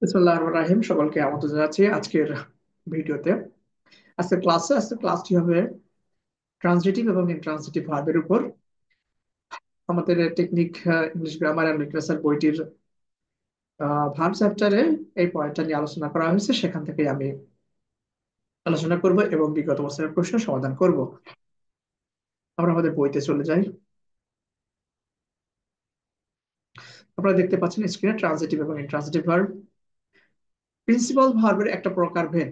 বিসমিল্লাহির রহমানির রহিম। সকলকে আমন্ত্রণ জানাচ্ছি আজকের ভিডিওতে। আজকের ক্লাসটি হবে ট্রান্সিটিভ এবং ইনট্রান্সিটিভ ভার্বের উপর। আমাদের technique English grammar and literature বইটির ভার্ব চ্যাপ্টারে এই পয়েন্টটা নিয়ে আলোচনা করা হয়েছে, সেখান থেকে আমি আলোচনা করব এবং বিগত বছরের প্রশ্নের সমাধান করব। আমরা আমাদের বইতে চলে যাই। আপনারা দেখতে পাচ্ছেন স্ক্রিনে ট্রান্সিটিভ এবং ইনট্রান্সিটিভ ভার্ব। প্রিন্সিপাল ভার্বের একটা প্রকারভেদ,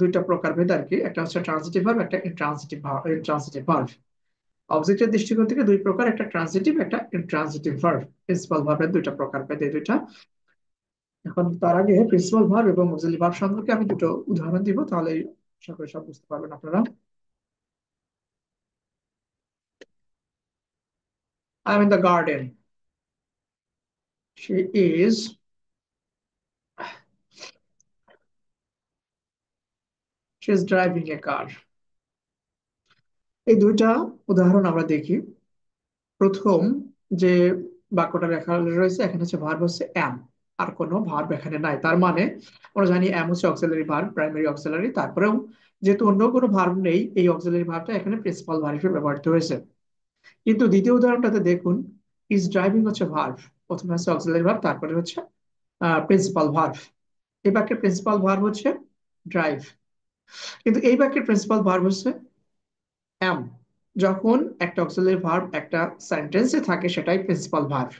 দুইটা প্রকারভেদ আর কি। একটা হচ্ছে ট্রান্সিটিভ ভার্ব, একটা ইনট্রান্সিটিভ ভার্ব। অবজেক্টের দৃষ্টিকোণ থেকে দুই প্রকার, একটা ট্রান্সিটিভ, একটা ইনট্রান্সিটিভ ভার্ব। প্রিন্সিপাল ভার্বের দুইটা প্রকার পেতে দুইটা। এখন তার আগে প্রিন্সিপাল ভার্ব এবং অক্সিলারি ভার্ব সম্পর্কে আমি দুটো উদাহরণ দিব, তাহলে আশা করি সব বুঝতে পারবেন আপনারা। I am in the garden. She is she is driving a car. এই দুইটা উদাহরণ আমরা দেখি। প্রথম যে বাক্যটা লেখা রয়েছে এখানে হচ্ছে ভার্ব হচ্ছে অ্যাম, আর কোনো ভার্ব এখানে নাই। তার মানে আমরা জানি অ্যাম হচ্ছে অক্সিলারি ভার্ব, প্রাইমারি অক্সিলারি। তারপরেও যেহেতু অন্য কোনো ভার্ব নেই, এই অক্সিলারি ভার্বটা এখানে প্রিন্সিপাল ভার্ব হিসেবে ব্যবহৃত হয়েছে। কিন্তু দ্বিতীয় উদাহরণটাতে দেখুন, ইজ ড্রাইভিং হচ্ছে ভার্ব, প্রথমে হচ্ছে অক্সিলারি ভার্ব, তারপরে হচ্ছে প্রিন্সিপাল ভার্ব। এই বাক্যের প্রিন্সিপাল ভার্ব হচ্ছে ড্রাইভ, কিন্তু এই বাক্যের প্রিন্সিপাল ভার্ব হচ্ছে অ্যাম। যখন একটা অক্সিলারি ভার্ব একটা সেন্টেন্সে থাকে সেটাই প্রিন্সিপাল ভার্ব।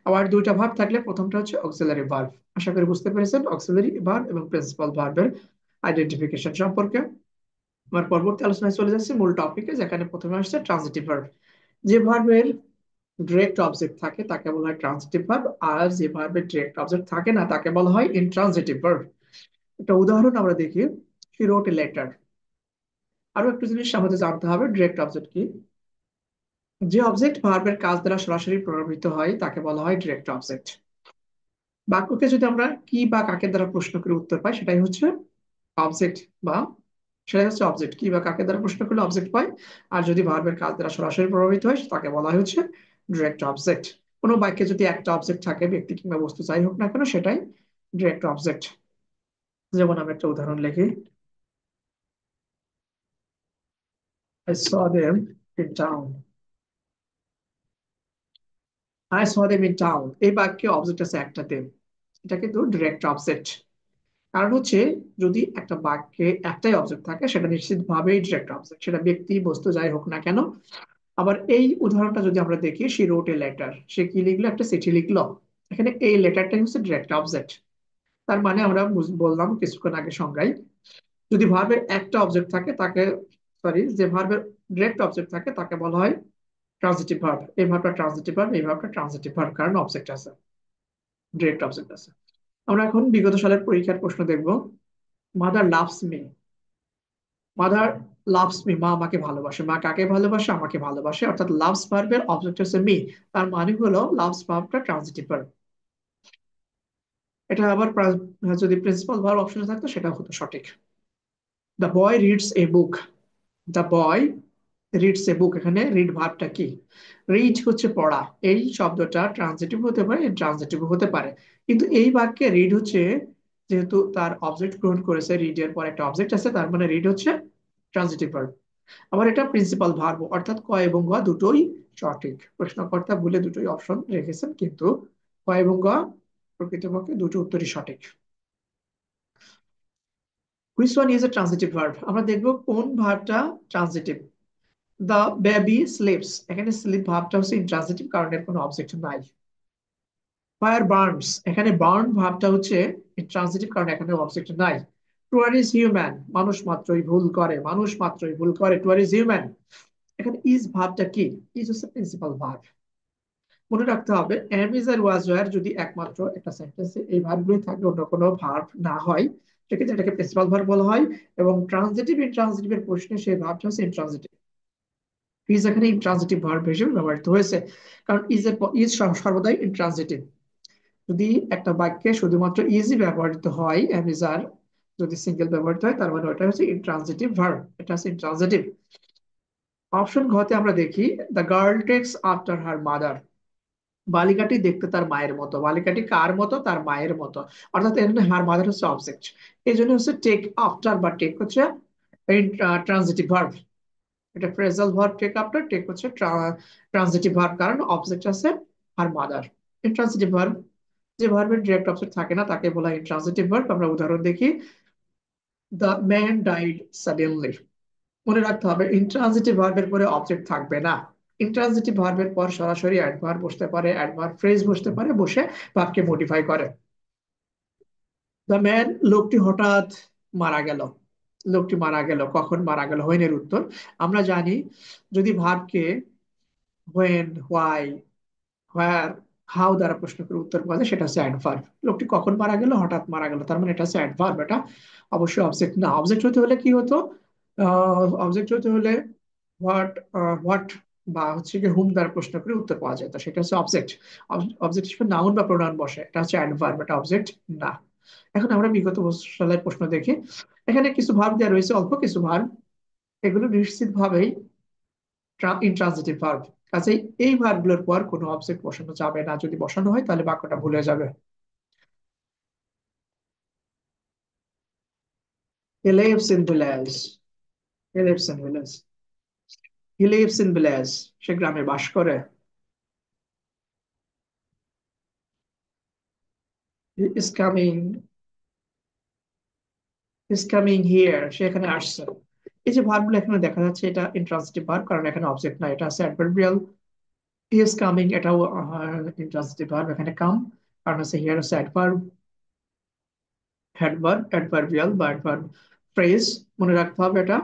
আবার দুইটা ভার্ব থাকলে প্রথমটা হচ্ছে অক্সিলারি ভার্ব। আশা করি বুঝতে পেরেছেন অক্সিলারি ভার্ব এবং প্রিন্সিপাল ভার্বের আইডেন্টিফিকেশন সম্পর্কে। আমার পরবর্তী আলোচনায় চলে যাচ্ছে মূল টপিকে, যেখানে প্রথমে আসছে ট্রানজিটিভ ভার্ব। যে ভার্বের ডিরেক্ট অবজেক্ট থাকে তাকে বলা হয় ট্রানজিটিভ ভার্ব, আর যে ভার্বের ডিরেক্ট অবজেক্ট থাকে না তাকে বলা হয় ইনট্রানজিটিভ ভার্ব। একটা উদাহরণ আমরা দেখি, হি রোট এ লেটার। আরো একটু জিনিস আমাদের জানতে হবে, ডিরেক্ট অবজেক্ট কি। যে অবজেক্ট ভার্বের কাজ দ্বারা সরাসরি প্রভাবিত হয় তাকে বলা হয় ডিরেক্ট অবজেক্ট। বাক্যকে যদি আমরা কি বা কাকে দ্বারা প্রশ্ন করে উত্তর পাই সেটাই হচ্ছে অবজেক্ট, বা সেটাই হচ্ছে অবজেক্ট। কি বা কাকে দ্বারা প্রশ্ন করলে অবজেক্ট পাই। আর যদি ভার্বের কাজ দ্বারা সরাসরি প্রভাবিত হয় তাকে বলা হয় হচ্ছে ডিরেক্ট অবজেক্ট। কোনো বাক্যে যদি একটা অবজেক্ট থাকে, ব্যক্তি কিংবা বস্তু যাই হোক না কেন, সেটাই ডিরেক্ট অবজেক্ট। যেমন আমি একটা উদাহরণ লিখি, I saw them in town. I saw them in town। এই বাক্যে অবজেক্ট আছে একটাতে, এটা কিন্তু ডিরেক্ট অবজেক্ট। কারণ হচ্ছে যদি একটা বাক্যে একটাই অবজেক্ট থাকে সেটা নিশ্চিতভাবেই ডিরেক্ট অবজেক্ট, সেটা ব্যক্তি বস্তু যাই হোক না কেন। আবার এই উদাহরণটা যদি আমরা দেখি, সে রোট এ লেটার, সে কি লিখলো, একটা চিঠি লিখলো। এখানে এই লেটারটাই হচ্ছে ডিরেক্ট অবজেক্ট। তার মানে আমরা বললাম কিছুক্ষণ আগে সংজ্ঞায়, যদি ভার্বের একটা অবজেক্ট থাকে তাকে, সরি, যে ভার্বের ডিরেক্ট অবজেক্ট থাকে তাকে বলা হয় ট্রানজিটিভ ভার্ব। এই ভার্বটা ট্রানজিটিভ ভার্ব, এই ভার্বটা ট্রানজিটিভ ভার্ব, কারণ অবজেক্ট আছে, ডিরেক্ট অবজেক্ট আছে। আমরা এখন বিগত সালের পরীক্ষার প্রশ্ন দেখব। Mother loves me. Mother loves me, মা আমাকে ভালোবাসে। মা কাকে ভালোবাসে? আমাকে ভালোবাসে। অর্থাৎ লাভস ভার্বের অবজেক্ট হচ্ছে মি, তার মানে হলো লাভস ভার্বটা ট্রানজিটিভ ভার্ব। এটা আবার যদি প্রিন্সিপাল ভার্ব অপশনে থাকতো সেটা হতো সঠিক। The boy reads a book. The boy reads a book, এখানে রিড ভার্বটা কি? রিড হচ্ছে পড়া। এই শব্দটা ট্রানজিটিভ হতে পারে, ট্রানজিটিভ হতে পারে। কিন্তু এই বাক্যে রিড হচ্ছে, যেহেতু তার অবজেক্ট গ্রহণ করেছে, রিড এর পর একটা অবজেক্ট আছে, তার মানে রিড হচ্ছে ট্রানজিটিভ ভার্ব। আবার এটা প্রিন্সিপাল ভার্ব, অর্থাৎ ক এবং গ দুটোই সঠিক। প্রশ্নকর্তা ভুলে দুটোই অপশন রেখেছেন, কিন্তু ক এবং গ প্রকৃতপক্ষে দুটো উত্তরই সঠিক। Which one is a transitive verb? আমরা দেখবো কোন ভার্বটা ট্রানজিটিভ। দ্য বেবি স্লিপস, এখানে স্লিপ ভার্বটা হচ্ছে ইন্ট্রানজিটিভ, কারণ এর কোনো অবজেক্ট নাই। ফায়ার বার্নস, এখানে বার্ন ভার্বটা হচ্ছে ইন্ট্রানজিটিভ, কারণ এখানে অবজেক্ট নাই। টুয়ার ইজ হিউম্যান, মানুষ মাত্রই ভুল করে, মানুষ মাত্রই ভুল করে, টুয়ার ইজ হিউম্যান। এখানে ইজ ভার্বটা কি? ইজ হচ্ছে প্রিন্সিপাল ভার্ব। মনে রাখতে হবে am is are was were যদি একমাত্র একটা সেন্টেন্সে এই ভার্বগুলো থাকে, অন্য কোনো ভার্ব না হয়, সেক্ষেত্রে এটাকে প্রিন্সিপাল ভার্ব বলা হয়। এবং ট্রানজিটিভ ইনট্রানজিটিভ এর প্রশ্নে সেই ভার্বটা হচ্ছে ইনট্রানজিটিভ। ইজ এখানে ইনট্রানজিটিভ ভার্ব হিসেবে ব্যবহৃত হয়েছে, কারণ ইজ সর্বদাই ইনট্রানজিটিভ। যদি একটা বাক্যে শুধুমাত্র ইজই ব্যবহৃত হয়, এম ইজ আর যদি সিঙ্গেল ব্যবহৃত হয়, তার মানে ওটা হচ্ছে ইনট্রানজিটিভ ভার্ব, এটা হচ্ছে ইনট্রানজিটিভ। অপশন ঘতে আমরা দেখি, the girl takes after her mother. বালিকাটি দেখতে তার মায়ের মতো, বালিকাটি কার মতো? তার মায়ের মতো। অর্থাৎ এখানে হার মাদার হচ্ছে অবজেক্ট। এই জন্য হচ্ছে টেক আফটার বা টেক হচ্ছে ট্রানজিটিভ ভার্ব। এটা phrasal verb take after, take হচ্ছে ট্রানজিটিভ ভার্ব, কারণ অবজেক্ট আছে হার মাদার। ইন্ট্রানজিটিভ ভার্ব, যে ভার্বের ডিরেক্ট অবজেক্ট থাকে না তাকে বলা হয় ইন্ট্রানজিটিভ ভার্ব। আমরা উদাহরণ দেখি, দ্য ম্যান ডাইড সাডেনলি। মনে রাখতে হবে ইন্ট্রানজিটিভ ভার্বের পরে অবজেক্ট থাকবে না। ইন্ট্রানজিটিভ ভার্বের পর সরাসরি অ্যাডভার্ব বসতে পারে, অ্যাডভার্ব ফ্রেজ বসতে পারে, বসে ভার্বকে মডিফাই করে। দ্য ম্যান, লোকটি হঠাৎ মারা গেল। লোকটি মারা গেল, কখন মারা গেল? হোয়েন এর উত্তর। আমরা জানি যদি ভার্বকে হোয়েন, হোয়াই, হোয়ার, হাউ দ্বারা প্রশ্ন করে উত্তর পাওয়া যায়, সেটা হচ্ছে অ্যাডভার্ব। লোকটি কখন মারা গেল? হঠাৎ মারা গেল, তার মানে এটা হচ্ছে অ্যাডভার্ব। এটা অবশ্যই অবজেক্ট না। অবজেক্ট হতে হলে কি হতো? অবজেক্ট হতে হলে হোয়াট, হোয়াট বা হচ্ছে কি হুম দ্বারা প্রশ্ন করে উত্তর পাওয়া যায়, তো সেটা হচ্ছে অবজেক্ট। অবজেক্ট হিসেবে নাউন বা প্রোনাউন বসে, এটা হচ্ছে অ্যাডভার্ব, এটা অবজেক্ট না। এখন আমরা বিগত সালের প্রশ্ন দেখি। এখানে কিছু ভার্ব দেওয়া রয়েছে, অল্প কিছু ভার্ব। এগুলো নিশ্চিতভাবেই ইন্ট্রানজিটিভ ভার্ব। কাজেই এই ভার্বগুলোর পর কোনো অবজেক্ট বসানো যাবে না। যদি বসানো হয় তাহলে বাক্যটা ভুলে যাবে। He lives in village. He lives in village. He lives in village. সে গ্রামে বাস করে। He is coming. Is coming here. সে এখানে আসছে। এই যে ভার্বগুলো এখানে দেখা যাচ্ছে, এটা ইন্ট্রান্সিটিভ ভার্ব, কারণ এখানে অবজেক্ট না, এটা আছে অ্যাডভার্বিয়াল। হি ইজ কামিং, এটাও ইন্ট্রান্সিটিভ ভার্ব, এখানে কাম, কারণ হচ্ছে হিয়ার হচ্ছে অ্যাডভার্ব, অ্যাডভার্ব, অ্যাডভার্বিয়াল বা অ্যাডভার্ব ফ্রেজ। মনে রাখতে হবে এটা,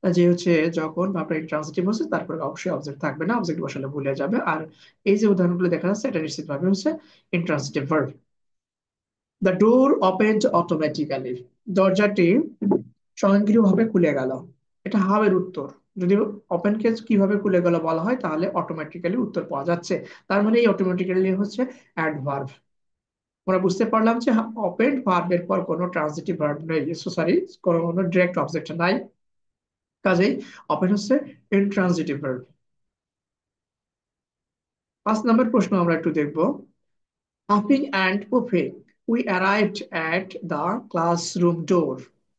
যে হচ্ছে যখন ভার্বটা ইন্ট্রান্সিটিভ হচ্ছে তারপরে অবশ্যই অবজেক্ট থাকবে না, অবজেক্ট বসালে ভুলে যাবে। আর এই যে উদাহরণগুলো দেখা যাচ্ছে এটা নিশ্চিতভাবে হচ্ছে intransitive verb. The door opened automatically. দরজাটি স্বয়ংক্রিয়ভাবে খুলে গেল। এটা হাউ এর উত্তর। যদি ওপেন কেস কিভাবে খুলে গেল বলা হয়, তাহলে অটোমেটিক্যালি উত্তর পাওয়া যাচ্ছে। তার মানে এই অটোমেটিক্যালি হচ্ছে অ্যাডভার্ব। আমরা বুঝতে পারলাম যে ওপেন্ড ভার্বের পর কোনো ট্রান্সিটিভ ভার্ব নেই, সরি, কোনো ডিরেক্ট অবজেক্ট নাই। কাজেই ওপেন হচ্ছে ইনট্রান্সিটিভ ভার্ব। 5 নম্বর প্রশ্ন আমরা একটু দেখবো। Upping and puffing, we arrived at the classroom door.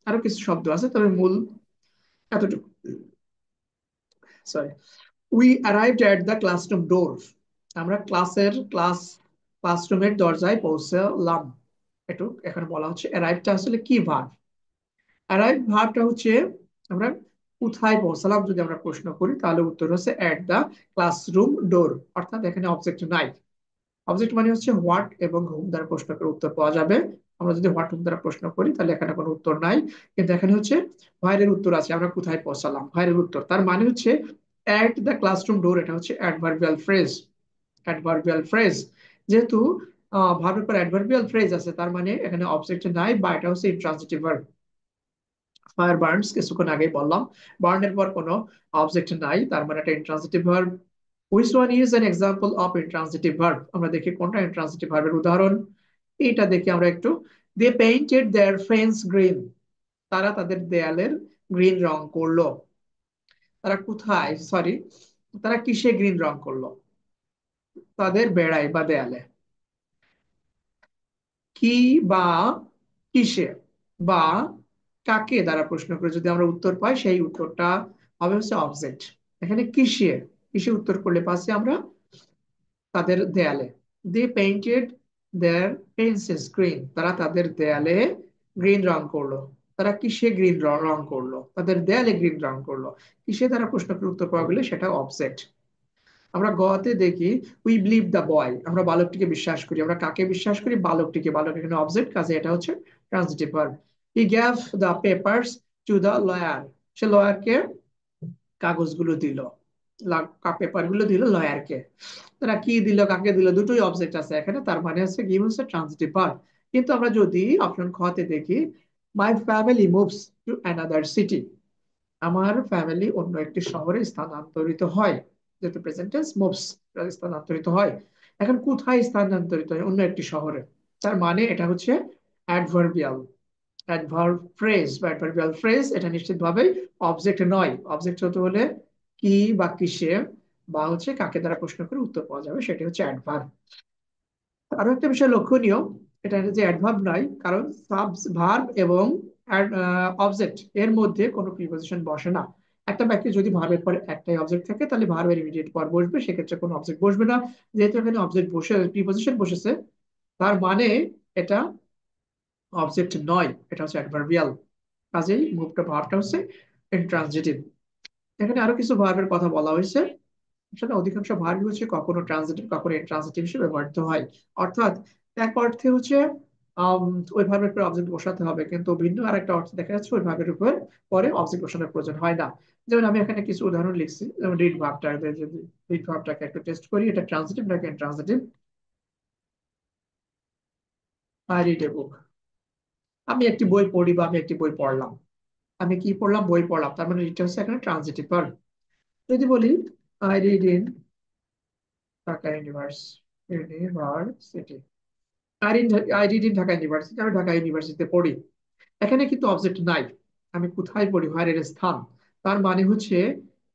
আরো কিছু শব্দ আছে, তবে মূল এতটুকু। Sorry, we arrived at the classroom door. আমরা ক্লাসরুমের দরজায় পৌঁছলাম। একটু এখানে বলা হচ্ছে অ্যারাইভটা আসলে কি ভার্ব। অ্যারাইভ ভার্বটা হচ্ছে আমরা কোথায় পৌঁছালাম যদি আমরা প্রশ্ন করি, তাহলে উত্তর হচ্ছে এট দা ক্লাসরুম ডোর। অর্থাৎ এখানে অবজেক্ট নাই। অবজেক্ট মানে হচ্ছে হোয়াট এবং হুম দ্বারা প্রশ্ন করে উত্তর পাওয়া যাবে। আমরা যদি হোয়াট হুম দ্বারা প্রশ্ন করি তাহলে এখানে কোনো উত্তর নাই। কিন্তু এখানে হচ্ছে হোয়ারের উত্তর আছে, আমরা কোথায় পৌঁছালাম, হোয়ারের উত্তর। তার মানে হচ্ছে এট দ্য ক্লাসরুম ডোর, এটা হচ্ছে অ্যাডভার্বিয়াল ফ্রেজ। অ্যাডভার্বিয়াল ফ্রেজ, যেহেতু ভার্বের পর অ্যাডভার্বিয়াল ফ্রেজ আছে, তার মানে এখানে অবজেক্ট নাই, বা এটা হচ্ছে ইন্ট্রান্সিটিভ ভার্ব। ফায়ার বার্নস কিছুক্ষণ আগেই বললাম, বার্নের পর কোনো অবজেক্ট নাই, তার মানে এটা intransitive verb. Which one is an example of intransitive verb? আমরা দেখি কোনটা ইন্ট্রান্সিটিভ ভার্বের উদাহরণ। এটা দেখি আমরা একটু। দে পেইন্টেড দেয়ার ফেন্স গ্রিন। তারা তাদের দেয়ালের গ্রিন রং করলো। তারা কোথায়, সরি, তারা কিসে গ্রিন রং করলো? তাদের বেড়ায় বা দেয়ালে। কি বা কিসে বা কাকে দ্বারা প্রশ্ন করে যদি আমরা উত্তর পাই, সেই উত্তরটা হবে হচ্ছে অবজেক্ট। এখানে কিসে, কিসে উত্তর করলে পাচ্ছি আমরা তাদের দেয়ালে। দে পেইন্টেড দেয়ার ফেন্সেস গ্রিন। তারা তাদের দেয়ালে গ্রিন রং করলো। তারা কিসে গ্রিন রং করলো? তাদের দেয়ালে গ্রিন রং করলো। কিসে দ্বারা প্রশ্ন করে উত্তর পাওয়া গেলে সেটা অবজেক্ট। আমরা গতে দেখি, উই বিলিভ দ্য বয়। আমরা বালকটিকে বিশ্বাস করি। আমরা কাকে বিশ্বাস করি? বালকটিকে। বালক এখানে অবজেক্ট, কাজে এটা হচ্ছে transitive verb. He gave the papers to the lawyer. সে লয়ারকে কাগজগুলো দিল, পেপার গুলো দিল লয়ারকে। তারা কি দিল, কাকে দিল, দুটোই অবজেক্ট আছে এখানে, তার মানে হচ্ছে গিভ হচ্ছে ট্রান্সিটিভ ভার্ব। কিন্তু আমরা যদি অপশন খ তে দেখি, my family moves to another city. আমার ফ্যামিলি অন্য একটি শহরে স্থানান্তরিত হয়। যেহেতু প্রেজেন্ট টেন্স, মুভস, স্থানান্তরিত হয়। এখন কোথায় স্থানান্তরিত হয়? অন্য একটি শহরে। তার মানে এটা হচ্ছে অ্যাডভার্বিয়াল, অ্যাডভার্ব ফ্রেজ বা অ্যাডভার্বিয়াল ফ্রেজ। এটা নিশ্চিতভাবে অবজেক্ট নয়। অবজেক্ট হতে হলে কি বা কিসে বা হচ্ছে কাকে দ্বারা প্রশ্ন করে উত্তর পাওয়া যাবে, সেটা হচ্ছে অ্যাডভার্ব। আরো একটা বিষয় লক্ষণীয়, এটা যে অ্যাডভার্ব নয়, কারণ ভার্ব এবং অবজেক্ট এর মধ্যে কোনো প্রিপোজিশন বসে না। একটা বাক্যে যদি ভার্বের পরে একটাই অবজেক্ট থাকে, তাহলে ভার্বের ইমিডিয়েট পর বসবে, সেক্ষেত্রে কোনো অবজেক্ট বসবে না। যেহেতু এখানে অবজেক্ট বসে, প্রিপোজিশন বসেছে, তার মানে এটা অবজেক্ট নয়, এটা হচ্ছে অ্যাডভার্বিয়াল। কাজেই মুভটা, ভার্বটা হচ্ছে ইন্ট্রানজিটিভ। এখানে আরো কিছু ভার্বের কথা বলা হয়েছে। আসলে অধিকাংশ ভার্বই হচ্ছে কখনো ট্রানজিটিভ কখনো ইন্ট্রানজিটিভ হিসেবে ব্যবহৃত হয়। অর্থাৎ এক অর্থে হচ্ছে আম, ওই ভার্বের উপর অবজেক্ট বসাতে হবে, কিন্তু ভিন্ন আরেকটা অর্থে দেখা যাচ্ছে ওই ভার্বের উপর পরে অবজেক্ট বসানোর প্রয়োজন হয় না। যেমন আমি এখানে কিছু উদাহরণ লিখছি, যেমন রিড ভার্বটা, যদি রিড ভার্বটাকে একটু টেস্ট করি, এটা ট্রানজিটিভ নাকি ইন্ট্রানজিটিভ। আই রিড এ বুক, আমি একটি বই পড়ি বা আমি একটি বই পড়লাম। আমি কি পড়লাম? বই পড়লাম, তার মানে এটা হচ্ছে এখানে ট্রানজিটিভ ভার্ব। যদি বলি I read in Dhaka university, I read in Dhaka university, আমি ঢাকা ইউনিভার্সিটিতে পড়ি। এখানে কিন্তু অবজেক্ট নাই, আমি কোথায় পড়ি, হোয়ার এর স্থান। তার মানে হচ্ছে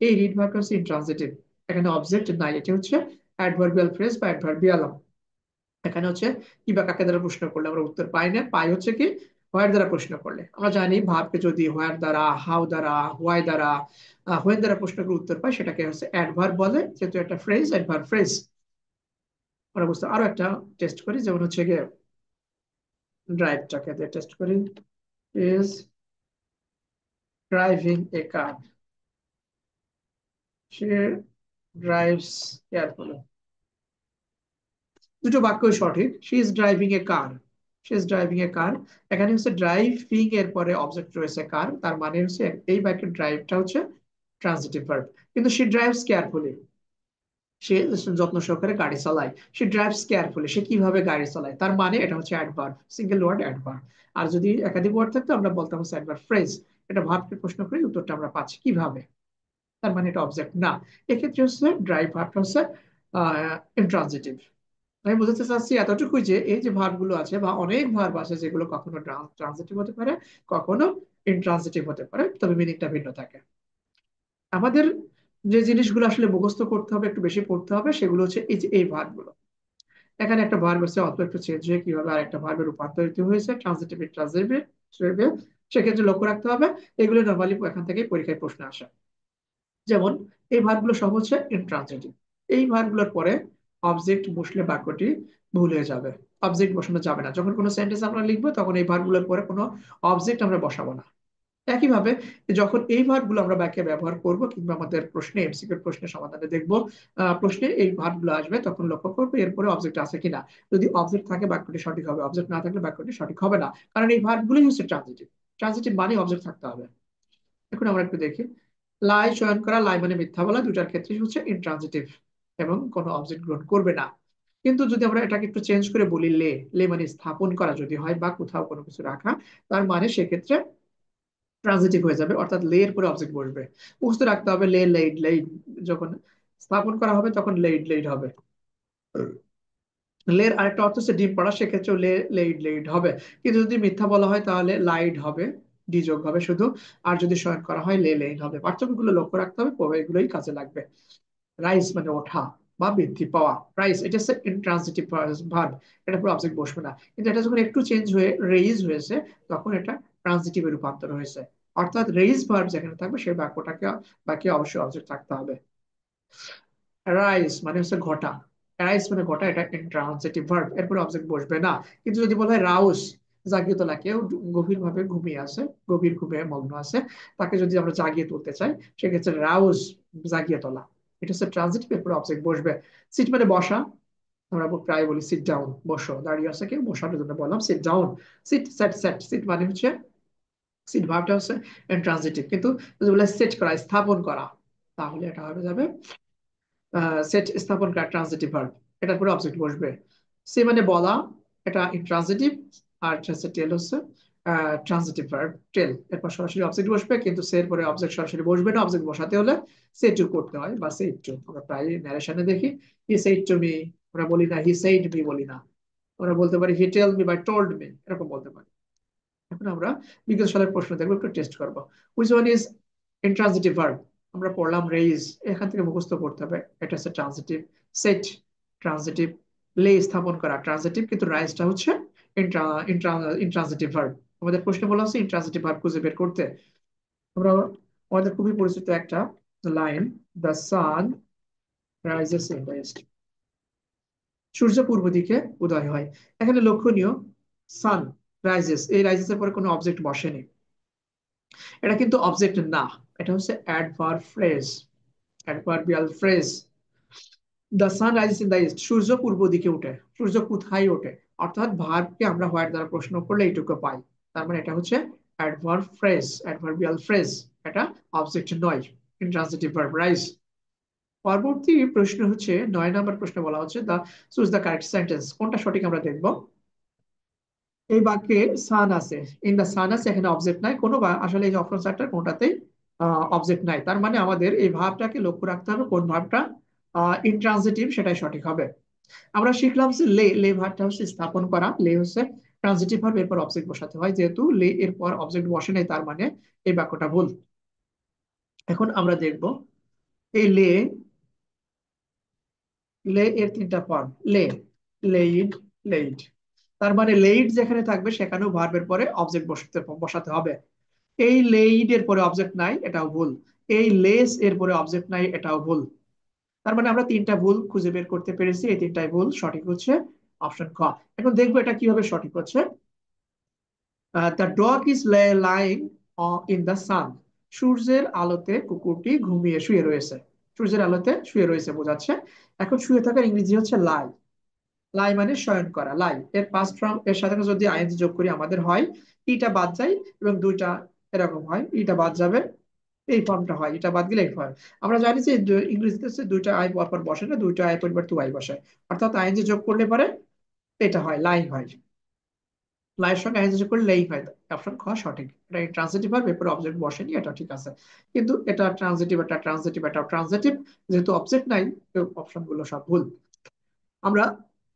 এই রিড ভার্বটা হচ্ছে ইন্ট্রানজিটিভ। এখানে অবজেক্ট নাই, এটা হচ্ছে অ্যাডভার্বিয়াল ফ্রেজ বা অ্যাডভার্বিয়াল। এখানে হচ্ছে কি বা কাকে দ্বারা প্রশ্ন করলে আমরা উত্তর পাই না, পাই হচ্ছে কি হোয়ার দ্বারা প্রশ্ন করলে। আমরা জানি ভাবকে যদি হোয়ার দ্বারা, হাউ দ্বারা, হোয়াই দ্বারা, হোয়েন দ্বারা প্রশ্ন করে উত্তর পাই, সেটাকে হচ্ছে অ্যাডভার্ব বলে, যেহেতু একটা ফ্রেজ, অ্যাডভার্ব ফ্রেজ। আমরা বুঝতে আরো একটা টেস্ট করি, যেমন হচ্ছে গিয়ে ড্রাইভটাকে দিয়ে টেস্ট করি। Is driving a car, she drives carefully. দুটো বাক্যই সঠিক। She is driving a car, she is driving a car. এখানে হচ্ছে ড্রাইভিং এর পরে অবজেক্ট রয়েছে কার, তার মানে হচ্ছে এই বাক্যের ড্রাইভটা হচ্ছে ট্রান্সিটিভ ভার্ব। কিন্তু শি ড্রাইভস কেয়ারফুলি, সে যত্ন সহকারে গাড়ি চালায়। সে ড্রাইভস কেয়ারফুলি, সে কিভাবে গাড়ি চালায়, তার মানে এটা হচ্ছে অ্যাডভার্ব, সিঙ্গেল ওয়ার্ড অ্যাডভার্ব। আর যদি একাধিক ওয়ার্ড থাকতো আমরা বলতাম হচ্ছে অ্যাডভার্ব ফ্রেজ। এটা ভার্বকে প্রশ্ন করে উত্তরটা আমরা পাচ্ছি কিভাবে, তার মানে এটা অবজেক্ট না। এক্ষেত্রে হচ্ছে ড্রাইভ ভার্বটা হচ্ছে ইন্ট্রানজিটিভ। আমি বোঝাতে চাচ্ছি এতটুকুই যে এই যে ভার্ব গুলো আছে বা অনেক ভার্ব আছে যেগুলো কখনো ট্রানজিটিভ হতে পারে, কখনো ইনট্রানজিটিভ হতে পারে, তবে মিনিংটা ভিন্ন থাকে। আমাদের যে জিনিসগুলো আসলে মুখস্থ করতে হবে, একটু বেশি পড়তে হবে, সেগুলো হচ্ছে এই যে এই ভার্ব গুলো। এখানে একটা ভার্ব আছে, অল্প একটু চেঞ্জ হয়ে কিভাবে আরেকটা ভার্বে রূপান্তরিত হয়েছে, ট্রানজিটিভ ইনট্রানজিটিভ, সেক্ষেত্রে লক্ষ্য রাখতে হবে। এগুলো নর্মালি এখান থেকে পরীক্ষায় প্রশ্ন আসে। যেমন এই ভার্বগুলো সব হচ্ছে ইনট্রানজিটিভ। এই ভার্বগুলোর পরে অবজেক্ট বসলে বাক্যটি ভুল হয়ে যাবে। অবজেক্ট বসানো যাবে না, যখন কোনো সেন্টেন্স আমরা লিখবো তখন এই ভার্বগুলোর পরে কোনো অবজেক্ট আমরা বসাবো না। একইভাবে যখন এই ভার্বগুলো আমরা বাক্যে ব্যবহার করব কিংবা আমাদের প্রশ্নে, এমসিকিউ প্রশ্নের সমাধানে দেখবো, প্রশ্নে এই ভার্বগুলো আসবে, তখন লক্ষ্য করবো এরপরে অবজেক্ট আছে কিনা। যদি অবজেক্ট থাকে বাক্যটি সঠিক হবে, অবজেক্ট না থাকলে বাক্যটি সঠিক হবে না, কারণ এই ভার্বগুলোই হচ্ছে ট্রানজিটিভ। ট্রানজিটিভ মানে অবজেক্ট থাকতে হবে। এখন আমরা একটু দেখি, লাই চয়ন করা, লাই মানে মিথ্যা বলা, দুটার ক্ষেত্রে হচ্ছে ইনট্রানজিটিভ এবং কোনো অবজেক্ট গ্রহণ করবে না। কিন্তু যদি আমরা এটাকে একটু চেঞ্জ করে বলি, লে, লে মানে স্থাপন করা যদি হয় বা কোথাও কোনো কিছু রাখা, তার মানে সেক্ষেত্রে ট্রানজিটিভ হয়ে যাবে, অর্থাৎ লে এর পরে অবজেক্ট বসবে। বুঝতে রাখতে হবে লে, লেইড, লেইড যখন স্থাপন করা হবে তখন লেইড, লেইড হবে। লের আরেকটা অর্থ হচ্ছে ডিম পড়া, সেক্ষেত্রেও লে, লেইড, লেইড হবে। কিন্তু যদি মিথ্যা বলা হয় তাহলে লাইড হবে, ডি যোগ হবে শুধু। আর যদি শয়ন করা হয় লে, লেইড হবে। পার্থক্যগুলো লক্ষ্য রাখতে হবে, পরে এগুলোই কাজে লাগবে। রাইস মানে ওঠা বা বৃদ্ধি পাওয়া, রাইস এটা হচ্ছে ইনট্রানজিটিভ ভার্ব, এটা পুরো অবজেক্ট বসবে না। কিন্তু এটা যখন একটু চেঞ্জ হয়ে রেইজ হয়েছে, তখন এটা ট্রানজিটিভে রূপান্তর হয়েছে। অর্থাৎ রেইজ ভার্ব যেখানে থাকবে সেই বাক্যটাকে, বাকি অবশ্যই অবজেক্ট থাকতে হবে। রাইস মানে হচ্ছে ঘটা, রাইস মানে ঘটা, এটা ইন্ট্রানজিটিভ ভার্ব, এরপরে অবজেক্ট বসবে না। কিন্তু যদি বলা হয় রাউস, জাগিয়ে তোলা, কেউ গভীর ভাবে ঘুমিয়ে আছে, গভীর ঘুমে মগ্ন আছে, তাকে যদি আমরা জাগিয়ে তুলতে চাই, সেক্ষেত্রে রাউস, জাগিয়ে তোলা, এটা হচ্ছে ট্রানজিটিভ, এরপরে অবজেক্ট বসবে। সিট মানে বসা, আমরা প্রায় বলি সিট ডাউন, বসো, দাঁড়িয়ে আছে কেউ, বসার জন্য বললাম sit down. Sit, set, set, sit মানে হচ্ছে, সিট ভার্বটা হচ্ছে ইন্ট্রানজিটিভ। কিন্তু যদি বলে সেট করা, স্থাপন করা, তাহলে এটা হবে যাবে সেট, স্থাপন করা, ট্রানজিটিভ ভার্ব, এটার পরে অবজেক্ট বসবে। সে মানে বলা, এটা ইন্ট্রানজিটিভ। আর হচ্ছে টেল হচ্ছে ট্রানজিটিভ ভার্ব, টেল, এরপর সরাসরি অবজেক্ট বসবে, কিন্তু সে এর পরে অবজেক্ট সরাসরি বসবে না, অবজেক্ট বসাতে হলে সে টু করতে হয় বা সে টু। আমরা প্রায় ন্যারেশনে দেখি হি সেড টু মি, আমরা বলি না হি সেইড মি, বলি না। আমরা বলতে পারি হি টেল মি বা টোল্ড মি, এরকম বলতে পারি। এখন আমরা বিগত সালের প্রশ্ন দেখবো, একটু টেস্ট করবো। Which one is intransitive verb? আমরা পড়লাম রেইজ, এখান থেকে মুখস্থ করতে হবে। এটা হচ্ছে ট্রানজিটিভ। Set transitive. লে স্থাপন করা ট্রানজিটিভ, কিন্তু রাইজটা হচ্ছে ইন্ট্রানজিটিভ ভার্ব। আমাদের প্রশ্ন বলা হচ্ছে ইন্ট্রানজিটিভ ভার্ব খুঁজে বের করতে। আমরা আমাদের খুবই পরিচিত একটা line, the sun rises in the east. সূর্য পূর্ব দিকে উদয় হয়। এখানে লক্ষণীয়, সান রাইজেস, এই রাইজেস এর পরে কোনো অবজেক্ট বসেনি। এটা কিন্তু অবজেক্ট না, এটা হচ্ছে adverb phrase, adverbial phrase. The sun rises in the east, সূর্য পূর্ব দিকে উঠে। সূর্য কোথায় ওঠে? অর্থাৎ ভার্বকে আমরা হোয়াইট দ্বারা প্রশ্ন করলে এইটুকু পাই। তার মানে এটা হচ্ছে অ্যাডভার্ব ফ্রেজ, অ্যাডভার্বিয়াল ফ্রেজ। এটা অবজেক্ট নয়, ইন্ট্রান্সিটিভ ভার্ব রাইজ। পরবর্তী প্রশ্ন হচ্ছে 9 নম্বর প্রশ্ন, বলা হচ্ছে দা চুজ দ্য কারেক্ট সেন্টেন্স, কোনটা সঠিক আমরা দেখব। এই বাক্যে সান আছে, ইন দা সান আছে, এখানে অবজেক্ট নাই কোনো, বা আসলে এই অপশন চারটার কোনটাতেই অবজেক্ট নাই। তার মানে আমাদের এই ভাবটাকে লক্ষ্য রাখতে হবে কোন ভাবটা ইনট্রানজিটিভ, সেটাই সঠিক হবে। আমরা শিখলাম যে লে, লে ভাবটা হচ্ছে স্থাপন করা, লে হচ্ছে ট্রানজিটিভ ভার্ব, এরপর অবজেক্ট বসাতে হয়। যেহেতু লে এর পর অবজেক্ট বসে নাই, তার মানে এই বাক্যটা ভুল। এখন আমরা দেখব এই লে, লে এর তিনটা ফর্ম, লে, লেইড, লেইড। তার মানে লেইড যেখানে থাকবে সেখানেও ভার্বের পরে অবজেক্ট বসাতে বসাতে হবে। এই লেইড এর পরে অবজেক্ট নাই, এটাও ভুল। এই লেস এর পরে অবজেক্ট নাই, এটাও ভুল। তার মানে আমরা তিনটা ভুল খুঁজে বের করতে পেরেছি, এই তিনটাই ভুল। সঠিক হচ্ছে অপশন খ। এখন দেখবো এটা কিভাবে সঠিক হচ্ছে। The dog is lying in the sun, সূর্যের আলোতে কুকুরটি ঘুমিয়ে শুয়ে রয়েছে। সূর্যের আলোতে শুয়ে রয়েছে বোঝাচ্ছে। এখন শুয়ে থাকার ইংরেজি হচ্ছে লাই। লাই মানে শয়ন করা, লাই এর পাস্ট ফর্ম এর সাথে যদি আইএনজি যোগ করি আমাদের হয় ইটা বাদ যায়, এবং দুইটা এরকম হয়, ইটা বাদ যাবে, এই ফর্মটা হয়, এটা বাদ গেলে এই ফর্ম। আমরা জানি যে ইংরেজিতে হচ্ছে দুইটা আই পরপর বসে না, দুইটা আই পরিবর্তে আই বসে, অর্থাৎ আইএনজি যোগ করলে পরে এটা হয়, লাই হয়। লাইয়ের সঙ্গে আইএনজি যোগ করলে লেই হয়। অপশন খ সঠিক। এটা ট্রান্সিটিভ ভার্ব, এরপরে অবজেক্ট বসেনি, এটা ঠিক আছে। কিন্তু এটা ট্রান্সিটিভ, এটা ট্রান্সিটিভ, এটা ট্রান্সিটিভ, যেহেতু অবজেক্ট নাই, অপশন গুলো সব ভুল। আমরা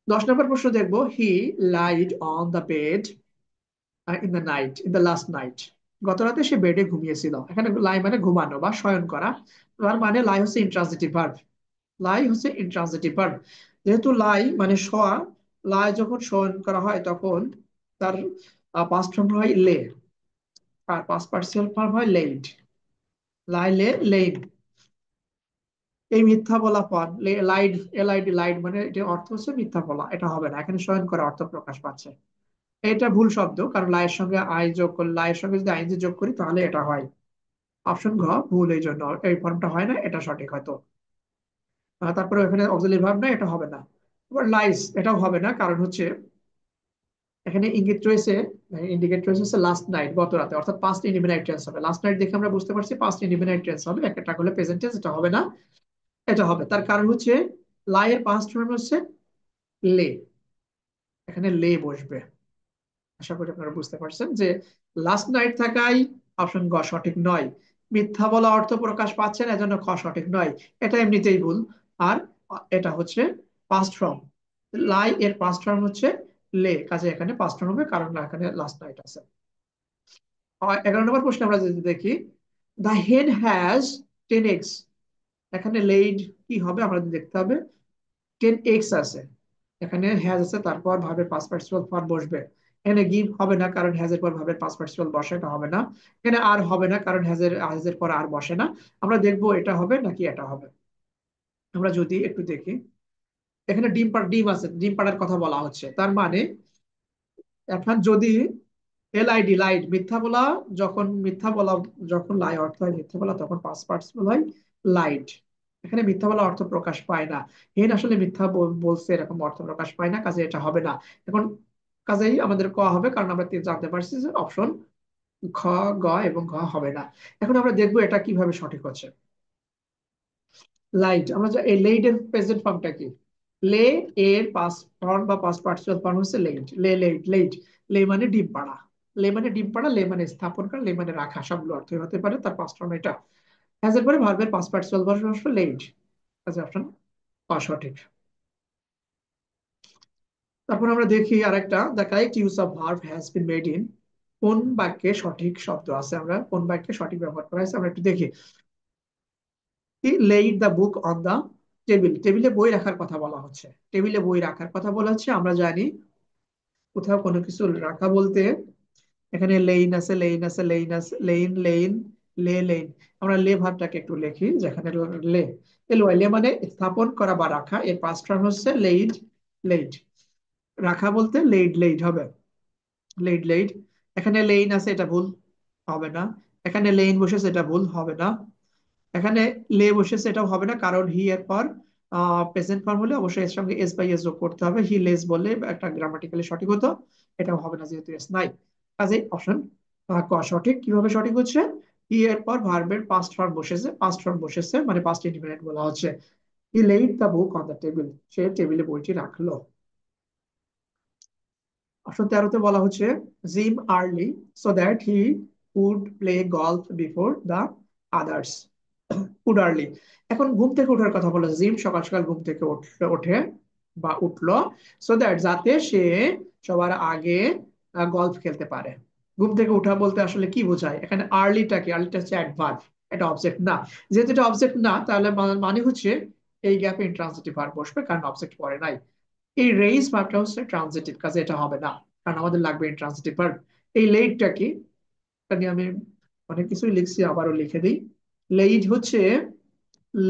10 নম্বর প্রশ্ন দেখবো, he lied on the bed in the night, in the last night, গত রাতে সে বেডে ঘুমিয়েছিল। এখানে লাই মানে ঘুমানো বা শয়ন করা। তার মানে লাই হচ্ছে ইন্ট্রান্সিটিভ ভার্ব, লাই হচ্ছে ইন্ট্রান্সিটিভ ভার্ব। যেহেতু লাই মানে শোয়া, লাই যখন শয়ন করা হয় তখন তার পাস্ট ফর্ম হয় লে, আর পাস্ট পার্টিসিপাল ফর্ম হয় লেইড। লাই লে লেইড। এই মিথ্যা বলা পদ লাইড, এলআইডি লাইড, মানে এটার অর্থ হচ্ছে মিথ্যা বলা, এটা হবে না, এখানে শয়ন করা অর্থ প্রকাশ পাচ্ছে। এটা ভুল শব্দ, কারণ লাইয়ের সঙ্গে আই যোগ করলে, লাইয়ের সঙ্গে যদি আইনজি যোগ করি তাহলে এটা হয়। অপশন ঘ ভুল, এই জন্য এই ফর্মটা হয় না, এটা সঠিক হয়তো। তারপরে এখানে অক্সিলারি ভার্ব না, এটা হবে না। এবার লাইস, এটাও হবে না, কারণ হচ্ছে এখানে ইঙ্গিত রয়েছে, ইন্ডিকেট রয়েছে হচ্ছে লাস্ট নাইট, গত রাতে, অর্থাৎ পাস্ট ইনডিফিনাইট টেন্স হবে। লাস্ট নাইট দেখে আমরা বুঝতে পারছি পাস্ট ইনডিফিনাইট টেন্স হবে, একটা হলে প্রেজেন্ট টেন্স, এটা হবে না। এটা হবে, তার কারণ হচ্ছে লাইয়ের পাস্ট ফর্ম হচ্ছে লে, এখানে লে বসবে। আশা করি আপনারা বুঝতে পারছেন যে লাস্ট নাইট থাকাই অপশন গ সঠিক নয়। মিথ্যা বলা অর্থ প্রকাশ পাচ্ছে না, এজন্য খ সঠিক নয়। এটা এমনিতেই ভুল। আর এটা হচ্ছে পাস্ট ফর্ম, লাই এর পাস্ট ফর্ম হচ্ছে লে, কাজে এখানে পাস্ট ফর্ম হবে, কারণ না এখানে লাস্ট নাইট আছে। 11 নম্বর প্রশ্ন আমরা যদি দেখি, দ্য হেন হ্যাজ 10 eggs, এখানে লেইড কি হবে আমরা দেখতে হবে। 10 eggs আছে, এখানে হ্যাজ আছে, তারপর ভাবের পাস্ট পার্টিসিপাল ফর্ম বসবে। এখানে গিভ হবে না, কারণ হ্যাজ এর পর ভাবের পাস্ট পার্টিসিপাল বসে, এটা হবে না। এখানে আর হবে না, কারণ হ্যাজ এর পর আর বসে না। আমরা দেখবো এটা হবে নাকি এটা হবে। আমরা যদি একটু দেখি, এখানে ডিম আছে, ডিম পাড়ার কথা বলা হচ্ছে, তার মানে এখন যদি এলআইডি লাইড, মিথ্যা বলা, যখন মিথ্যা বলা, যখন লাই অর্থ হয় মিথ্যা বলা, তখন পাস্ট পার্টিসিপল হয় লাইড। এখানে মিথ্যা বলা অর্থ প্রকাশ পায় না, হেন আসলে মিথ্যা বলছে এরকম অর্থ প্রকাশ পায় না, কাজে এটা হবে না। এখন কাজেই আমাদের ক হবে, কারণ আমরা জানতে পারছি যে অপশন খ, গ এবং ঘ হবে না। এখন আমরা দেখবো এটা কিভাবে সঠিক হচ্ছে। লাইট, আমরা এই লেইড এর প্রেজেন্ট ফর্মটা কি, লে এর পাস্ট ফর্ম বা পাস্ট পার্টিসিপাল ফর্ম হচ্ছে লেইড, লে লেইড লেইড। লে মানে ডিম পাড়া, লে মানে ডিম পাড়া, লে মানে স্থাপন করা, লে মানে রাখা, সবগুলো অর্থ হতে পারে, তার পাস্ট ফর্ম এটা। হ্যাজ এর পরে ভার্বের পাস্ট পার্টিসিপাল ফর্ম হচ্ছে লেইড, কাজে অপশন সঠিক। তারপর আমরা দেখি আরেকটা, the correct use of verb has been made in, কোন বাক্যে সঠিক শব্দ আছে, আমরা কোন বাক্যে সঠিক ব্যবহার করা হয়েছে আমরা একটু দেখি। He laid the book on the table. টেবিলে বই রাখার কথা বলা হচ্ছে, টেবিলে বই রাখার কথা বলা হচ্ছে। আমরা জানি কোথাও কোনো কিছু রাখা বলতে এখানে লেইন আছে, লেইন আছে, লেইন আছে, লেইন লেইন, লে লেইন। আমরা লে ভাবটাকে একটু লিখি, যেখানে লে, এল ওয়াই, লে মানে স্থাপন করা বা রাখা, এর পাস্ট ফর্ম হচ্ছে লেইড, লেইড। রাখা বলতে লেইড, লেইড হবে, লেইড, লেইড। এখানে লেইন আছে, এটা ভুল হবে না। এখানে লেইন বসেছে, এটা ভুল হবে না। এখানে লে বসেছে, এটাও হবে না, কারণ হি এর পর প্রেজেন্ট ফর্ম হলে অবশ্যই এর সঙ্গে এস বাই এস যোগ করতে হবে। হি লেস বললে একটা গ্রামাটিক্যালি সঠিক হতো, এটাও হবে না যেহেতু এস নাই। কাজে অপশন ক সঠিক। কিভাবে সঠিক হচ্ছে? হি এর পর ভার্বের পাস্ট ফর্ম বসেছে, পাস্ট ফর্ম বসেছে মানে পাস্ট ইনডিফিনিট বলা হচ্ছে। He laid the book on the table, সে টেবিলে বইটি রাখলো। অপশন 13তে বলা হচ্ছে Jim early so that he would play golf before the others. Would early, এখন ঘুম থেকে ওঠার কথা বলে। জিম সকাল সকাল ঘুম থেকে ওঠে বা উঠলো, সো দ্যাট যাতে সে সবার আগে গলফ খেলতে পারে। ঘুম থেকে উঠা বলতে আসলে কি বোঝায় এখানে? আর্লিটা কি? আর্লিটা হচ্ছে অ্যাডভার্ব, এটা অবজেক্ট না। যেহেতু এটা অবজেক্ট না, তাহলে মানে হচ্ছে এই গ্যাপে ইন্ট্রান্সিটিভ ভার্ব বসবে, কারণ অবজেক্ট পড়ে নাই। এই রেইজ ভার্বটা হচ্ছে ট্রানজিটিভ, কাজে এটা হবে না, কারণ আমাদের লাগবে ইন্ট্রান্সিটিভ ভার্ব। এই লেটটা কি? এটা নিয়ে আমি অনেক কিছুই লিখছি, আবারও লিখে দিই। লেইড হচ্ছে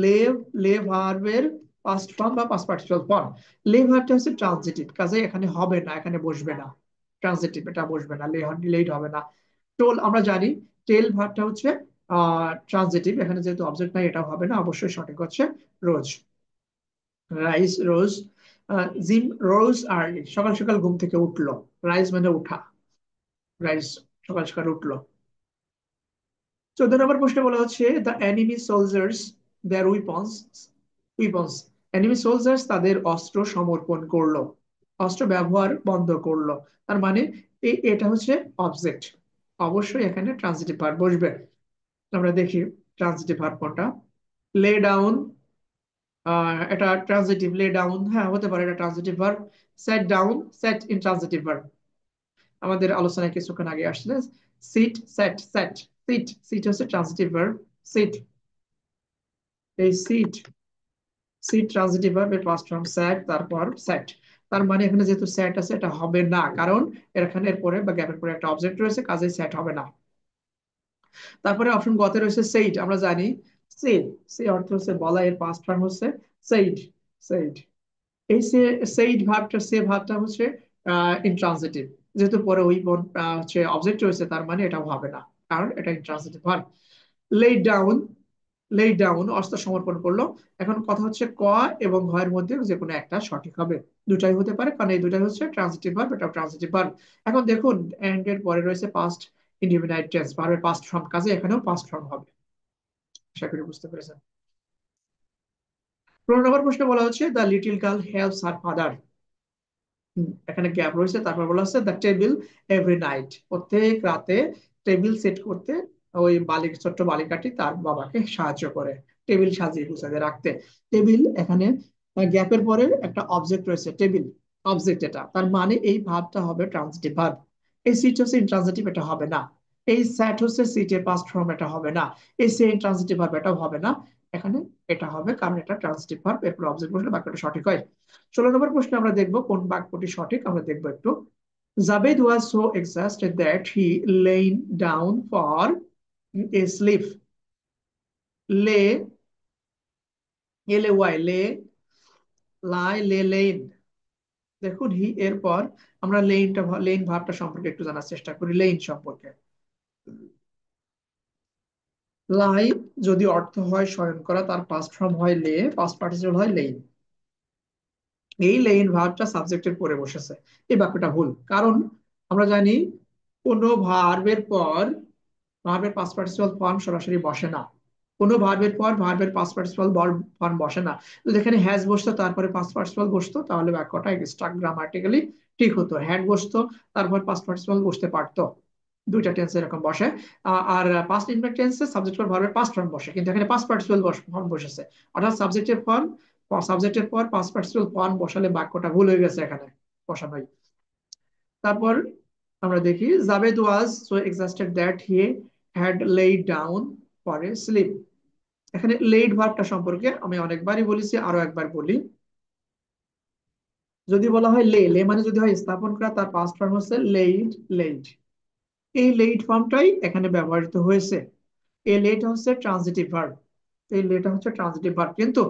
লে, লে ভার্বের পাস্ট ফর্ম বা পাস্ট পার্টিসিপাল ফর্ম। লে ভার্বটা হচ্ছে ট্রানজিটিভ, কাজে এখানে হবে না, এখানে বসবে না। ট্রানজিটিভ, এটা বসবে না, লেইড হবে না। টোল আমরা জানি, টেল ভার্বটা হচ্ছে ট্রানজিটিভ, এখানে যেহেতু অবজেক্ট নাই এটাও হবে না, অবশ্যই সঠিক হচ্ছে রোজ। রাইস রোজ, জিম রোজ আর্লি, সকাল সকাল ঘুম থেকে উঠলো। রাইজ মানে উঠা, রাইস সকাল সকাল উঠলো। 14 নম্বর প্রশ্নে বলা হচ্ছে the enemy soldiers their weapons, weapons, enemy soldiers তাদের অস্ত্র সমর্পণ করলো, অস্ত্র ব্যবহার বন্ধ করলো। তার মানে এটা হচ্ছে অবজেক্ট, অবশ্যই এখানে ট্রান্সিটিভ ভার্ব বসবে। আমরা দেখি ট্রান্সিটিভ ভার্ব কোনটা। লে ডাউন, এটা ট্রানজিটিভ, লে ডাউন, হ্যাঁ হতে পারে এটা transitive verb. Set down, set intransitive verb, আমাদের আলোচনায় কিছুক্ষণ আগে আসলে। Sit, set, set, sit, sit হচ্ছে ট্রানজিটিভ ভার্ব। সিট, এই সিট, সিট ট্রানজিটিভ ভার্ব, এর পাস্ট ফর্ম স্যাট, তারপর সেট। তার মানে এখানে যেহেতু সেট আছে এটা হবে না, কারণ এখানে এর পরে বা গ্যাপের পরে একটা অবজেক্ট রয়েছে, কাজেই সেট হবে না। তারপরে অপশন গতে রয়েছে সেইট, আমরা জানি সে, সে অর্থ হচ্ছে বলা, এর পাস্ট ফর্ম হচ্ছে সেইড, সেইড। এই সেইড ভার্বটা, সে ভার্বটা হচ্ছে ইনট্রানজিটিভ, যেহেতু পরে ওই হচ্ছে অবজেক্ট রয়েছে, তার মানে এটাও হবে না, কারণ এটা intransitive verb. Lay down, lay down অস্ত্র সমর্পণ করলো। এখন কথা হচ্ছে ক এবং ঘ এর মধ্যে যে কোনো একটা সঠিক হবে, দুটাই হতে পারে, কারণ এই দুটাই হচ্ছে ট্রানজিটিভ ভার্ব, এটাও ট্রানজিটিভ ভার্ব। এখন দেখুন এন্ড এর পরে রয়েছে পাস্ট ইনডিফিনাইট টেন্স, ভার্বের পাস্ট ফর্ম, কাজে এখানেও পাস্ট ফর্ম হবে। আশা করি বুঝতে পেরেছেন। 15 নম্বর প্রশ্নে বলা হচ্ছে the little girl helps her father. এখানে গ্যাপ রয়েছে, তারপর বলা হচ্ছে দ্য টেবিল এভরি নাইট, প্রত্যেক রাতে টেবিল সেট করতে ওই ছোট্ট বালিকাটি তার বাবাকে সাহায্য করে টেবিল সাজিয়ে গুছাতে রাখতে। টেবিল, এখানে গ্যাপের পরে একটা অবজেক্ট রয়েছে, টেবিল অবজেক্ট, এটা তার মানে এই ভাবটা হবে ট্রান্সিটিভ ভার্ব। এই সিট হচ্ছে ইনট্রানজিটিভ, এটা হবে না। এই স্যাট হচ্ছে সিটের পাস্ট ফর্ম, এটা হবে না। এই সে ইনট্রানজিটিভ ভার্ব, এটাও হবে না। এখানে এটা হবে, কারণ এটা ট্রান্সিটিভ ভার্ব, এরপর অবজেক্ট বসলে বাক্যটা সঠিক হয়। 16 নম্বর প্রশ্নে আমরা দেখবো কোন বাক্যটি সঠিক, আমরা দেখবো একটু। Jabed was so exhausted that he lay down for a sleep. লে, এল এ ওয়াই, লে, লাই, লে, লেইন। দেখুন হি এর পর আমরা লেইনটা, লেইন ভাবটা সম্পর্কে একটু জানার চেষ্টা করি, লেইন সম্পর্কে। লাই যদি অর্থ হয় শয়ন করা, তার পাস্ট ফর্ম হয় লে, পাস্ট পার্টিসিপল হয় লেইন। এই লেইন ভার্বটা সাবজেক্টের পরে বসেছে, এই বাক্যটা ভুল, কারণ আমরা জানি কোন ভার্বের পর ভার্বের পাস্ট পার্টিসিপাল ফর্ম সরাসরি বসে না। কোনো ভার্বের পর ভার্বের পাস্ট পার্টিসিপাল ফর্ম বসে না। তো যেখানে হ্যাজ বসতো তারপরে পাস্ট পার্টিসিপাল বসতো, তাহলে বাক্যটা এক্সট্রা গ্রামাটিক্যালি ঠিক হতো। হ্যাড বসতো তারপর পাস্ট পার্টিসিপাল বসতে পারতো, দুইটা টেন্স এরকম বসে। আর পাস্ট ইনডিফিনিট টেন্সে সাবজেক্ট ফর ভার্বের পাস্ট ফর্ম বসে, কিন্তু এখানে পাস্ট পার্টিসিপাল ফর্ম বসেছে, অর্থাৎ সাবজেক্টের ফর্ম, সাবজেক্টের পর পাস্ট পার্টিসিপাল ফর্ম বসালে বাক্যটা ভুল হয়ে গেছে এখানে বসানোই। তারপর আমরা দেখি Javed was so exhausted that he had laid down for a sleep. এখানে লেট ভার্বটা সম্পর্কে আমি অনেকবারই বলেছি, আরো একবার বলি। যদি বলা হয় লে, লে মানে যদি হয় স্থাপন করা, তার পাস্ট ফর্ম হচ্ছে লেইড, লেইড। এই লেট ফর্মটাই এখানে ব্যবহৃত হয়েছে। এই লেট হচ্ছে ট্রানজিটিভ ভার্ব। এই লেটা হচ্ছে ট্রানজিটিভ ভার্ব, কিন্তু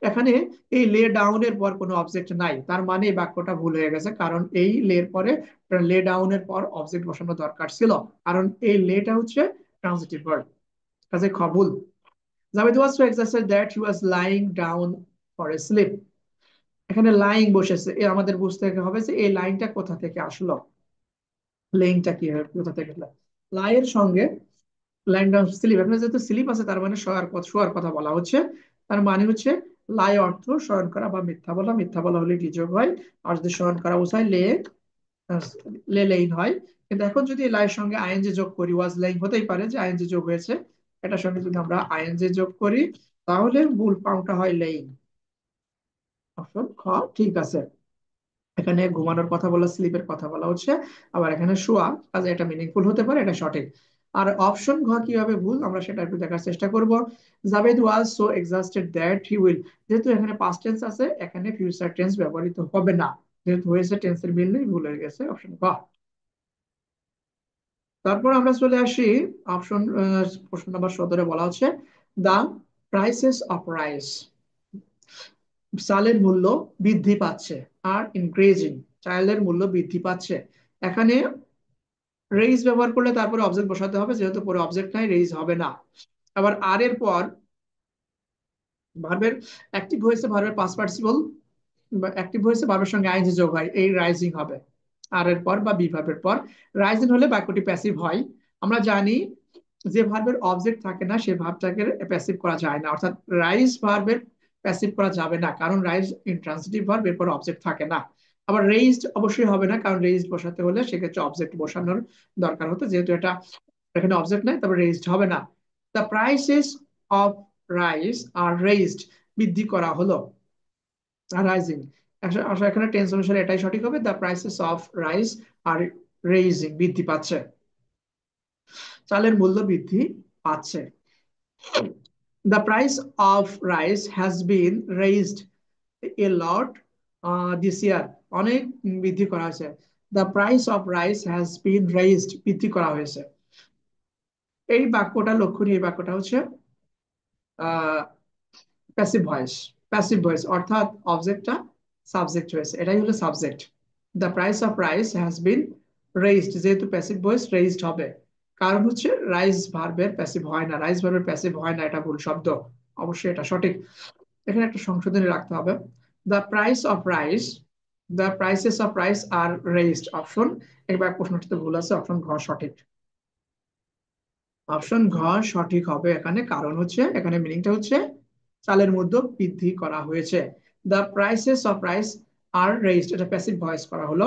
এখানে এই লে ডাউনের পর কোনো অবজেক্ট নাই, তার মানে এই বাক্যটা ভুল হয়ে গেছে, কারণ এই লের পরে, লে ডাউনের পর অবজেক্ট বসানো দরকার ছিল, কারণ এই লেটা হচ্ছে ট্রানজিটিভ ভার্ব। কাজে ভুল। Javed was so exhausted that he was lying down for a sleep. এখানে লাইং বসেছে, এ আমাদের বুঝতে হবে যে এই লাইনটা কোথা থেকে আসলো, লেইংটা কি হয়, কোথা থেকে আসলো। লাইয়ের সঙ্গে লাইন ডাউন স্লিপ, এখানে যেহেতু স্লিপ আছে তার মানে শোয়ার কথা, শোয়ার কথা বলা হচ্ছে। তার মানে হচ্ছে লাই অর্থ শয়ন করা বা মিথ্যা বলা, মিথ্যা বলা হলে কি যোগ হয়, আর যদি শয়ন করা বোঝায় লে, লে লেইন হয়। কিন্তু এখন যদি লাইয়ের সঙ্গে আইএনজি যোগ করি, ওয়াজ লাইং হতেই পারে যে আইএনজি যোগ হয়েছে, এটার সঙ্গে যদি আমরা আইএনজি যোগ করি তাহলে মূল ফর্মটা হয় লেইন। অপশন খ ঠিক আছে। এখানে ঘুমানোর কথা বলা, স্লিপের কথা বলা হচ্ছে, আবার এখানে শোয়া, কাজে এটা মিনিংফুল হতে পারে, এটা সঠিক। আর অপশন ঘ কিভাবে ভুল আমরা সেটা একটু দেখার চেষ্টা করব। Javed was so exhausted that he will, যেহেতু এখানে পাস্ট টেন্স আছে, এখানে ফিউচার টেন্স ব্যবহৃত হবে না, যেহেতু হয়েছে টেন্সের মিল নেই, ভুল হয়ে গেছে, অপশন ঘ। তারপর আমরা চলে আসি অপশন, প্রশ্ন নাম্বার 17 বলা হচ্ছে দা প্রাইসেস অফ রাইস, চালের মূল্য বৃদ্ধি পাচ্ছে, আর ইনক্রিজিং, চালের মূল্য বৃদ্ধি পাচ্ছে। এখানে রেইজ ব্যবহার করলে তারপরে অবজেক্ট বসাতে হবে, যেহেতু পরে অবজেক্ট নাই রেইজ হবে না। আবার আর এর পর ভার্বের অ্যাক্টিভ হয়েছে, ভার্বের পাস্ট পার্টিসিপল অ্যাক্টিভ হয়েছে, ভার্বের সঙ্গে আইএনজি যোগ হয়, এই রাইজিং হবে। আর এর পর বা বি ভার্বের পর রাইজিং হলে বাক্যটি প্যাসিভ হয়। আমরা জানি যে ভার্বের অবজেক্ট থাকে না সে ভার্বটাকে প্যাসিভ করা যায় না, অর্থাৎ রাইজ ভার্বের প্যাসিভ করা যাবে না, কারণ রাইজ ইন্ট্রান্সিটিভ ভার্ব, এরপর অবজেক্ট থাকে না। আবার রেইজড অবশ্যই হবে না, কারণ রেইজড বসাতে হলে সেক্ষেত্রে অবজেক্ট বসানোর দরকার হতো, যেহেতু এটা এখানে অবজেক্ট নাই, তবে রেইজড হবে না। The prices of rice are raised, বৃদ্ধি করা হলো, রাইজিং। আসলে এখানে টেন্স অনুসারে এটাই সঠিক হবে, the prices of rice are raising, বৃদ্ধি পাচ্ছে, চালের মূল্য বৃদ্ধি পাচ্ছে। The price of rice has been raised a lot this year. অনেক বৃদ্ধি করা হয়েছে। The price of rice has been raised, বৃদ্ধি করা হয়েছে। এই বাক্যটা লক্ষণীয়, এই বাক্যটা হচ্ছে প্যাসিভ ভয়েস। প্যাসিভ ভয়েস অর্থাৎ অবজেক্টটা সাবজেক্ট হয়েছে, এটাই হলো subject. The price of rice has been raised, যেহেতু প্যাসিভ ভয়েস রেইজড হবে, কারণ হচ্ছে রাইস ভার্বের প্যাসিভ হয় না, রাইস ভার্বের প্যাসিভ হয় না, এটা ভুল শব্দ, অবশ্যই এটা সঠিক। এখানে একটা সংশোধনী রাখতে হবে। The price of rice, the prices of rice are raised, option, এবার প্রশ্নটিতে ভুল আছে, অপশন ঘ সঠিক। অপশন ঘ সঠিক হবে এখানে, কারণ হচ্ছে এখানে মিনিংটা হচ্ছে চালের মূল্য বৃদ্ধি করা হয়েছে। The prices of rice are raised, এটা প্যাসিভ ভয়েস করা হলো,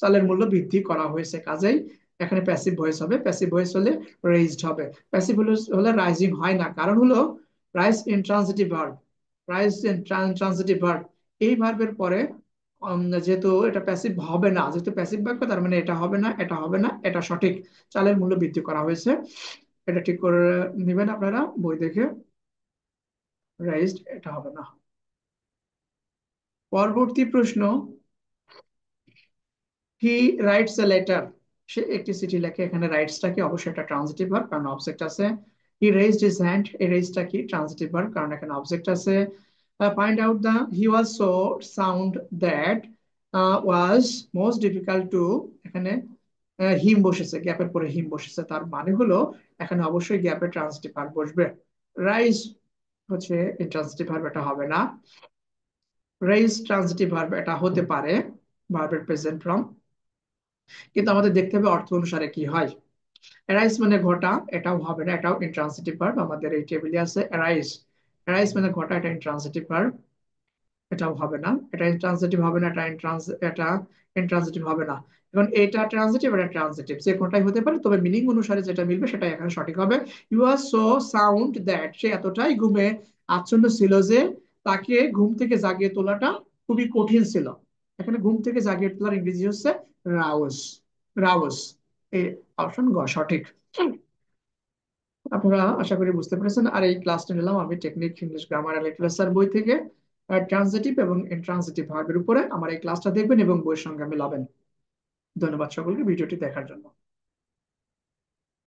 চালের মূল্য বৃদ্ধি করা হয়েছে, কাজেই এখানে প্যাসিভ ভয়েস হবে। প্যাসিভ ভয়েস হলে রেইজড হবে, প্যাসিভ হলে রাইজিং হয় না, কারণ হলো rise intransitive verb, rise intransitive verb, এই ভার্বের পরে যেহেতু এটা প্যাসিভ হবে না, যেহেতু প্যাসিভ বাক্য, তার মানে এটা হবে না, এটা হবে না, এটা সঠিক, চালের মূল্য বৃদ্ধি করা হয়েছে। এটা ঠিক করে নেবেন আপনারা বই দেখে, রাইজড এটা হবে না। পরবর্তী প্রশ্ন, হি রাইটস এ লেটার, সে একটি চিঠি লেখে, এখানে রাইটসটা কি, অবশ্যই এটা ট্রান্সিটিভ ভার্ব, কারণ অবজেক্ট আছে। হি রেজড হিজ হ্যান্ড, এই রেজটা কি, ট্রান্সিটিভ ভার্ব, কারণ এখানে অবজেক্ট আছে। Find out the, he was so sound that was most difficult to, এখানে হিম বসেছে, গ্যাপের পরে হিম বসেছে, তার মানে হলো এখানে অবশ্যই গ্যাপে ট্রান্সিটিভ ভার্ব বসবে। রাইজ হচ্ছে ইন্ট্রান্সিটিভ ভার্ব, এটা হবে না। রেইজ ট্রান্সিটিভ ভার্ব, এটা হতে পারে, ভার্বের প্রেজেন্ট ফর্ম, কিন্তু আমাদের দেখতে হবে অর্থ অনুসারে কি হয়। অ্যারাইজ মানে ঘটা, এটাও হবে না, এটাও ইন্ট্রান্সিটিভ ভার্ব, আমাদের এই টেবিলে আছে অ্যারাইজ। অ্যারাইজ মানে ঘটা, এটা ইন্ট্রান্সিটিভ ভার্ব, এটাও হবে না, এটা ইন্ট্রান্সিটিভ হবে না, এটা ইন্ট্রান্সিটিভ হবে না। এখন এটা ট্রান্সিটিভ, এটা ট্রান্সিটিভ, যে কোনটাই হতে পারে, তবে মিনিং অনুসারে যেটা মিলবে সেটাই এখানে সঠিক হবে। You are so sound that, সে এতটাই ঘুমে আচ্ছন্ন ছিল যে তাকে ঘুম থেকে জাগিয়ে তোলাটা খুবই কঠিন ছিল। এখানে ঘুম থেকে জাগিয়ে তোলার ইংরেজি হচ্ছে রাউস, রাউস। এই অপশন গ সঠিক। আপনারা আশা করি বুঝতে পেরেছেন। আর এই ক্লাসটা নিলাম আমি technique English grammar and literature বই থেকে, ট্রান্সিটিভ এবং ইনট্রান্সিটিভ ভার্বের উপরে। আমার এই ক্লাসটা দেখবেন এবং বইয়ের সঙ্গে মিলাবেন। ধন্যবাদ সকলকে ভিডিওটি দেখার জন্য।